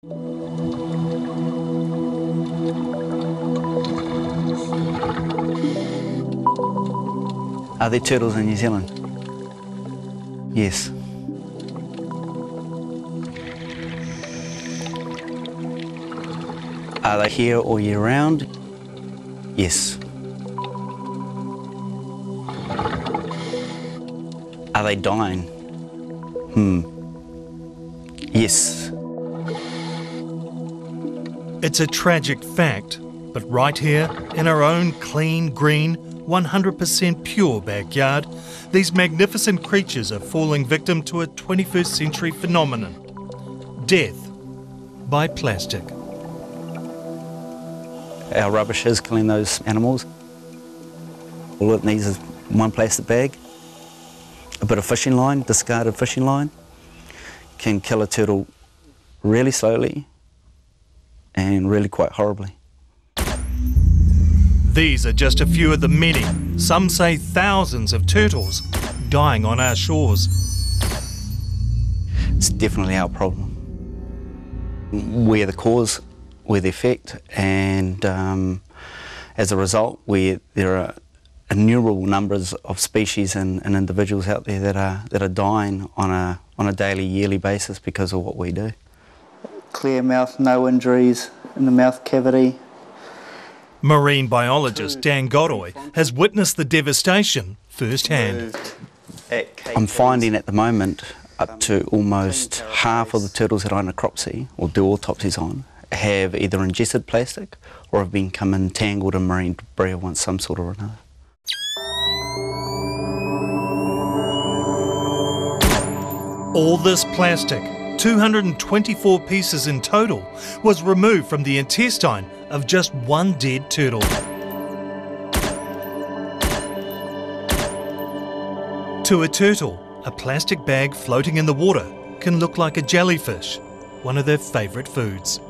Are there turtles in New Zealand? Yes. Are they here all year round? Yes. Are they dying? Yes. It's a tragic fact, but right here, in our own clean, green, 100% pure backyard, these magnificent creatures are falling victim to a 21st century phenomenon: death by plastic. Our rubbish is killing those animals. All it needs is one plastic bag, a bit of fishing line, discarded fishing line, can kill a turtle really slowly and really quite horribly. These are just a few of the many, some say thousands of turtles, dying on our shores. It's definitely our problem. We're the cause, we're the effect, and as a result, there are innumerable numbers of species and individuals out there that are dying on a daily, yearly basis because of what we do. Clear mouth, no injuries in the mouth cavity. Marine biologist Dan Godoy has witnessed the devastation firsthand. I'm finding at the moment up to almost half of the turtles that I necropsy or do autopsies on have either ingested plastic or have become entangled in marine debris of some sort or another. All this plastic, 224 pieces in total, was removed from the intestine of just one dead turtle. To a turtle, a plastic bag floating in the water can look like a jellyfish, one of their favourite foods.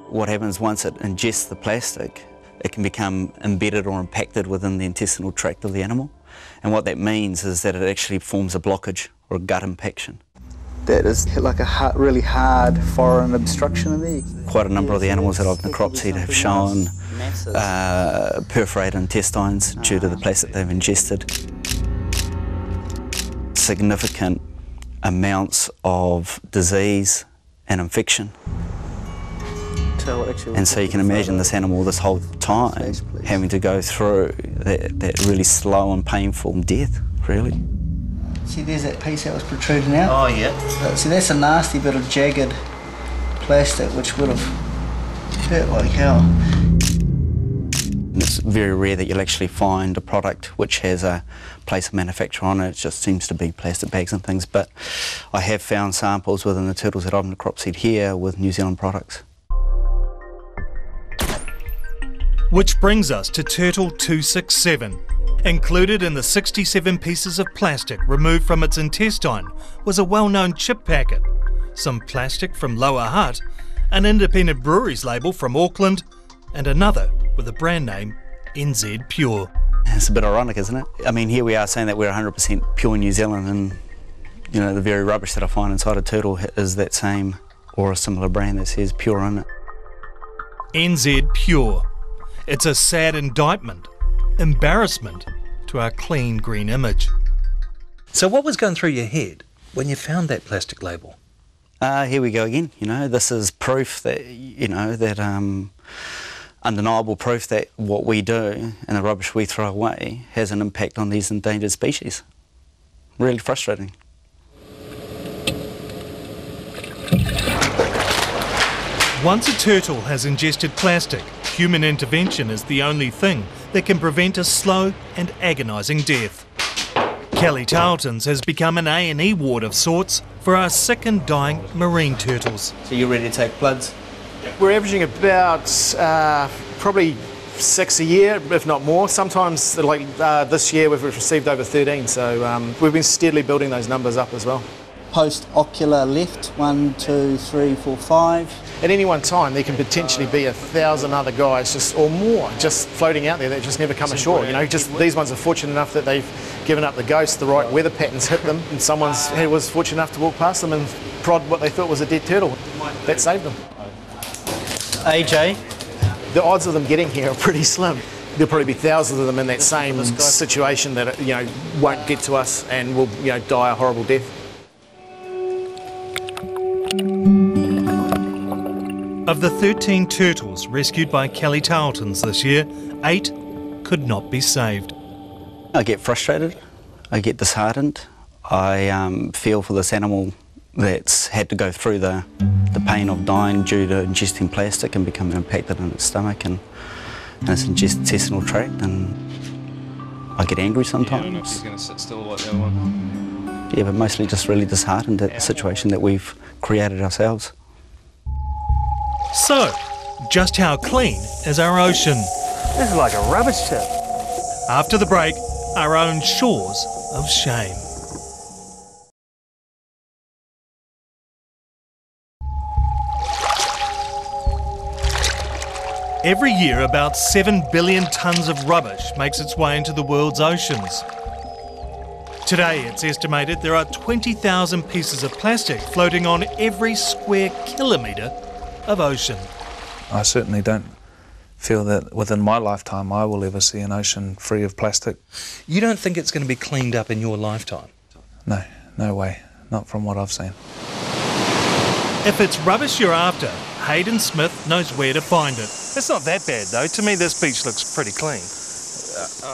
What happens once it ingests the plastic, it can become embedded or impacted within the intestinal tract of the animal. And what that means is that it actually forms a blockage or a gut impaction. That is like a really hard foreign obstruction in there. Quite a number of the animals that I've necropsied have shown perforated intestines due to the plastic they've ingested. Significant amounts of disease and infection. And so you can imagine this animal this whole time having to go through that really slow and painful death, really. See, there's that piece that was protruding out. Oh, yeah. See, that's a nasty bit of jagged plastic which would have hurt like hell. And it's very rare that you'll actually find a product which has a place of manufacture on it. It just seems to be plastic bags and things. But I have found samples within the turtles that I've necropsied here with New Zealand products. Which brings us to Turtle 267. Included in the 67 pieces of plastic removed from its intestine was a well-known chip packet, some plastic from Lower Hutt, an independent brewery's label from Auckland, and another with a brand name NZ Pure. It's a bit ironic, isn't it? I mean, here we are saying that we're 100% pure New Zealand, and you know, the very rubbish that I find inside a turtle is that same or a similar brand that says pure on it. NZ Pure. It's a sad indictment, embarrassment to our clean green image. So what was going through your head when you found that plastic label? Here we go again. You know, this is proof that, undeniable proof that what we do and the rubbish we throw away has an impact on these endangered species. Really frustrating. Once a turtle has ingested plastic, human intervention is the only thing that can prevent a slow and agonising death. Kelly Tarleton's has become an A&E ward of sorts for our sick and dying marine turtles. So you're ready to take bloods? We're averaging about probably 6 a year, if not more. Sometimes, like this year, we've received over 13, so we've been steadily building those numbers up as well. Post-ocular left, 1, 2, 3, 4, 5. At any one time, there can potentially be 1,000 other guys, or more, just floating out there that just never come ashore. You know, just these ones are fortunate enough that they've given up the ghost, the right weather patterns hit them, and someone who was fortunate enough to walk past them and prod what they thought was a dead turtle. That saved them. AJ? The odds of them getting here are pretty slim. There'll probably be thousands of them in that same situation that won't get to us and will die a horrible death. Of the 13 turtles rescued by Kelly Tarleton's this year, 8 could not be saved. I get frustrated, I get disheartened, I feel for this animal that's had to go through the pain of dying due to ingesting plastic and becoming impacted in its stomach and its intestinal tract, and I get angry sometimes. Yeah, I don't know if he's going to sit still like the other one. Yeah, but mostly just really disheartened at the situation that we've created ourselves. So, just how clean is our ocean? This is like a rubbish tip. After the break, our own shores of shame. Every year, about 7 billion tonnes of rubbish makes its way into the world's oceans. Today, it's estimated there are 20,000 pieces of plastic floating on every square kilometre of ocean. I certainly don't feel that within my lifetime I will ever see an ocean free of plastic. You don't think it's going to be cleaned up in your lifetime? No, no way. Not from what I've seen. If it's rubbish you're after, Hayden Smith knows where to find it. It's not that bad though. To me this beach looks pretty clean.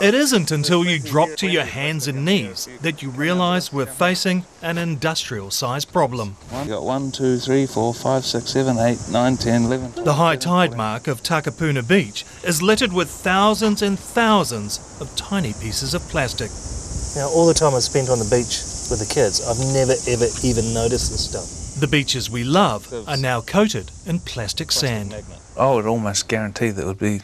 It isn't until you drop to your hands and knees that you realise we're facing an industrial-sized problem. You got 1, 2, 3, 4, 5, 6, 7, 8, 9, 10, 11. The high tide mark of Takapuna Beach is littered with thousands and thousands of tiny pieces of plastic. Now, all the time I spent on the beach with the kids, I've never ever even noticed this stuff. The beaches we love are now coated in plastic sand. I would almost guarantee that it would be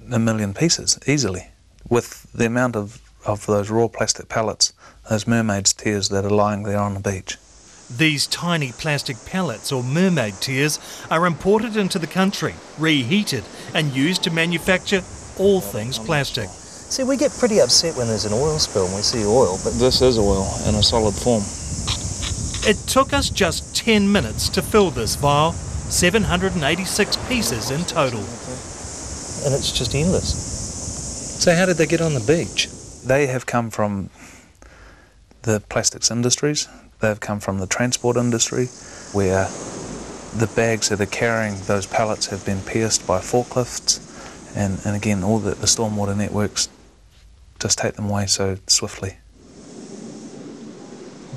1 million pieces, easily. With the amount of those raw plastic pellets, those mermaid's tears that are lying there on the beach. These tiny plastic pellets, or mermaid tears, are imported into the country, reheated and used to manufacture all things plastic. See, we get pretty upset when there's an oil spill and we see oil, but This is oil in a solid form. It took us just 10 minutes to fill this vial, 786 pieces in total. and it's just endless. So how did they get on the beach? They have come from the plastics industries. They've come from the transport industry, where the bags that are carrying those pallets have been pierced by forklifts, and again, all the stormwater networks just take them away so swiftly.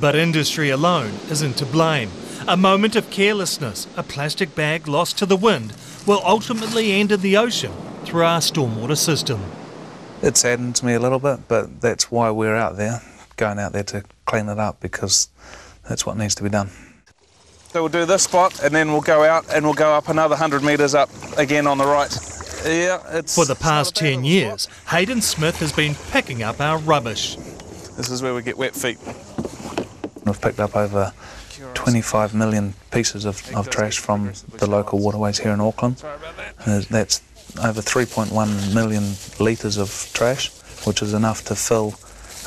But industry alone isn't to blame. A moment of carelessness, a plastic bag lost to the wind, will ultimately end in the ocean through our stormwater system. It saddens me a little bit, but that's why we're out there, going out there to clean it up, because that's what needs to be done. So we'll do this spot, and then we'll go out and we'll go up another 100 metres up again on the right. Yeah, it's... For the past 10 years, Hayden Smith has been picking up our rubbish. This is where we get wet feet. We've picked up over 25 million pieces of trash from the local waterways here in Auckland. That's over 3.1 million litres of trash, which is enough to fill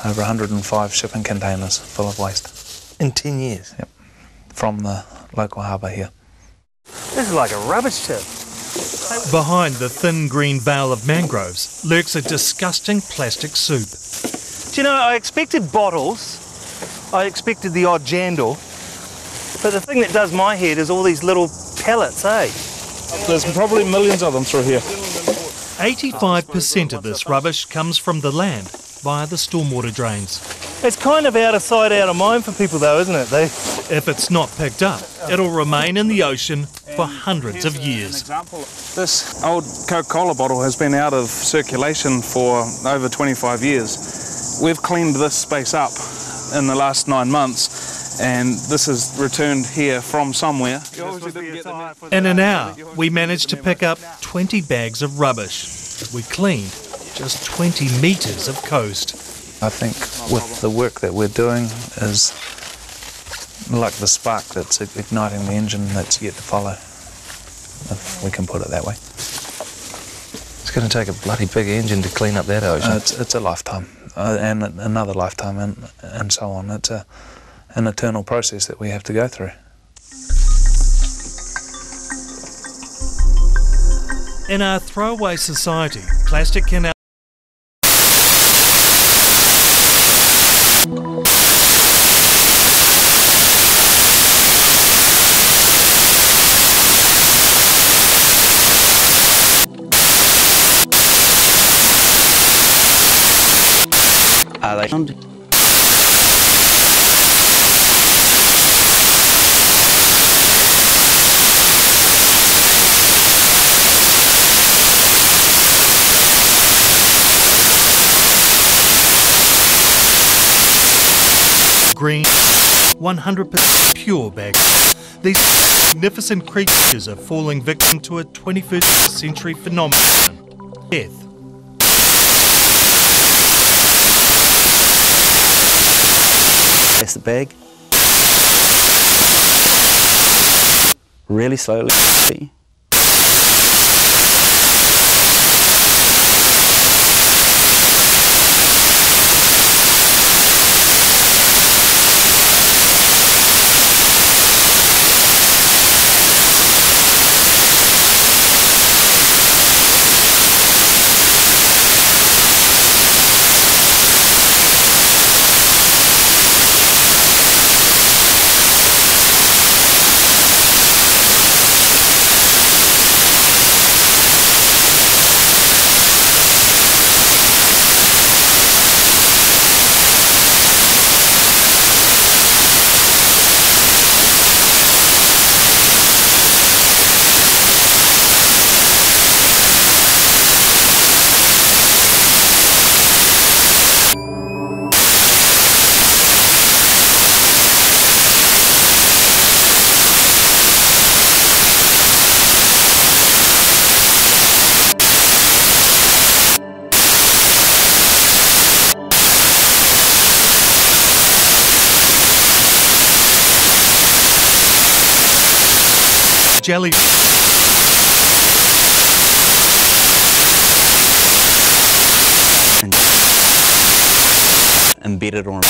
over 105 shipping containers full of waste. In 10 years? Yep, from the local harbour here. This is like a rubbish tip. Behind the thin green veil of mangroves lurks a disgusting plastic soup. Do you know, I expected bottles, I expected the odd jandal, but the thing that does my head is all these little pellets, eh? There's probably millions of them through here. 85% of this rubbish comes from the land via the stormwater drains. It's kind of out of sight, out of mind for people though, isn't it? If it's not picked up, it'll remain in the ocean for hundreds of years. This old Coca-Cola bottle has been out of circulation for over 25 years. We've cleaned this space up in the last 9 months, and this is returned here from somewhere. In an hour, we managed to pick up 20 bags of rubbish. We cleaned just 20 metres of coast. I think with the work that we're doing is like the spark that's igniting the engine that's yet to follow, if we can put it that way. It's going to take a bloody big engine to clean up that ocean. It's a lifetime, and another lifetime, and so on. It's an eternal process that we have to go through. In our throwaway society, plastic can now Are they found? green, 100% pure bags. These magnificent creatures are falling victim to a 21st century phenomenon, death. That's the bag. Really slowly. Jelly. Embedded on